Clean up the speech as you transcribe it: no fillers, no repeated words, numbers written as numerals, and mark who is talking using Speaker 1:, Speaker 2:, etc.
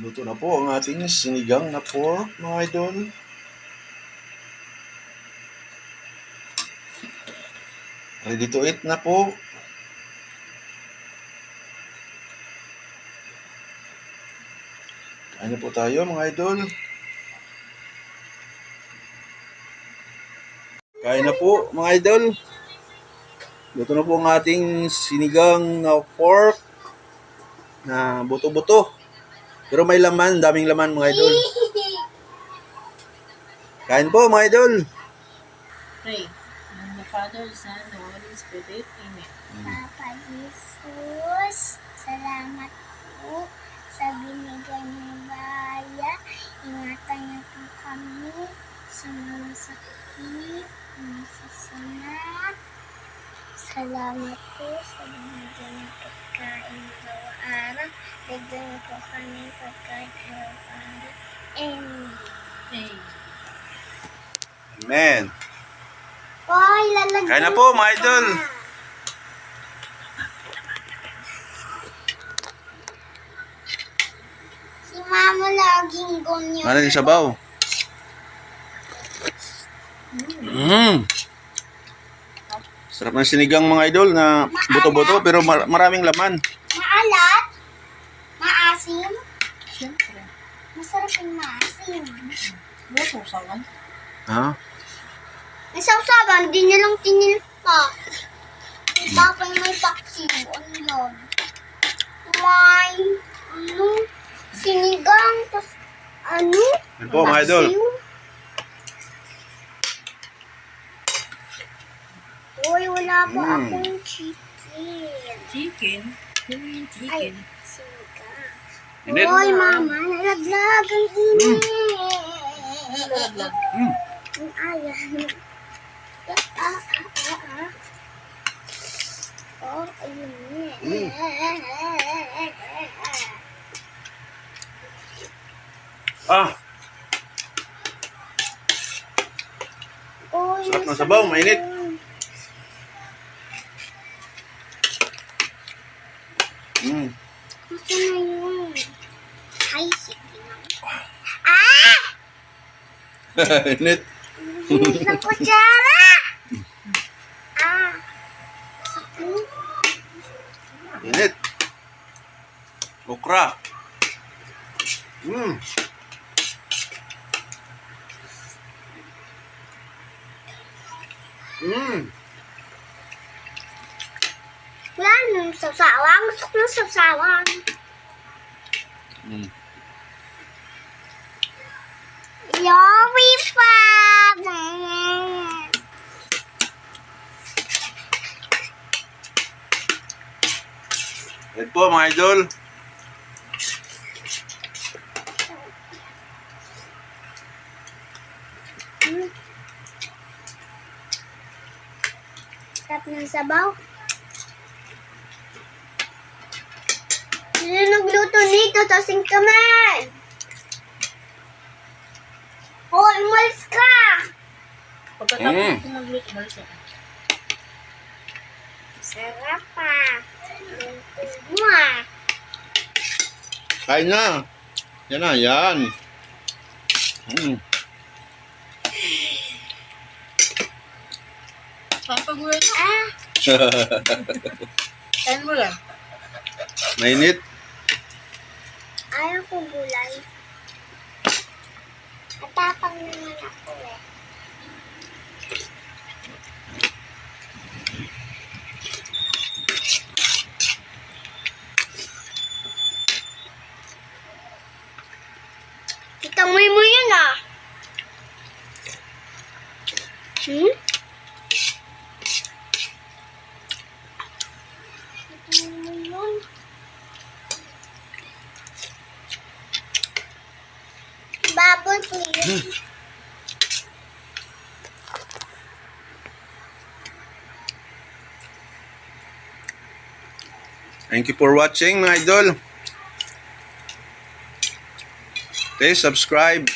Speaker 1: Luto na po ang ating sinigang na pork, mga idol. Ready to eat na po. Kain na po tayo, mga idol. Kain na po, mga idol. Luto na po ang ating sinigang na pork na buto-buto. Pero may laman, daming laman, mga idol. Kain po, mga idol.
Speaker 2: Pray. In the Father, Son, and Holy Spirit. Amen.
Speaker 3: Papa Jesus, salamat po sa binigay ng baya. Ingatan niyo po kami sa mga sakit, mga sasanat. Salamat po sa binigay ng pagkain araw-araw. Bigyan niyo po kami pagkain araw-araw. Amen.
Speaker 2: Amen.
Speaker 1: Amen.
Speaker 3: Hoy, lalagyan.
Speaker 1: Kain na po, mga idol.
Speaker 3: Si Mama laging ganyan.
Speaker 1: Ano yung sabaw? Sarap ng sinigang, mga idol, na buto-buto pero maraming laman.
Speaker 3: Maalat? Maasim?
Speaker 2: Siyempre.
Speaker 3: Masarap yung maasim.
Speaker 2: Wala po sawan.
Speaker 1: Ha?
Speaker 3: May sausawan, di nilang tinilpa. Tapos may paksiw. Ano yun? May, sinigang, tas,
Speaker 1: Yan po, mga idol.
Speaker 3: paksiw. Uy, wala pa akong chicken.
Speaker 2: Chicken? Ano yung
Speaker 3: Ay,
Speaker 2: chicken?
Speaker 3: sinigang.
Speaker 1: Init.
Speaker 3: Uy, Mama, nalaglag ang init.
Speaker 2: Lalaglag.
Speaker 3: Ang ayan. Oh, ayun.
Speaker 1: Ah,
Speaker 3: Oh,
Speaker 1: sarap ng sabaw, mainit.
Speaker 3: Gusto na yun. Ay, sige na. Ah!
Speaker 1: Init.
Speaker 3: Hindi ng kutsara! Ah! Sakit.
Speaker 1: Init. Okra.
Speaker 3: Wala nang sasawang. Gusto ko ng sasawang. Yowi pa!
Speaker 1: Yan po, mga idol.
Speaker 3: Sarap ng sabaw. Sino nagluto nito? Tasing kamay! Hoy, umalis ka!
Speaker 2: Pagkatapos ko nagluto, malis ako.
Speaker 3: Sarap pa. Luto mo ah.
Speaker 1: Kain na. Yan na, yan.
Speaker 2: Saan pag-uwi ito?
Speaker 3: Ah,
Speaker 2: Kain mo lang.
Speaker 1: Mainit.
Speaker 3: ayaw ko gulay. Atapang naman ako eh. Itamoy mo yun ah. Itamoy mo yun. Bubble please.
Speaker 1: Thank you for watching, mga idol. Please subscribe.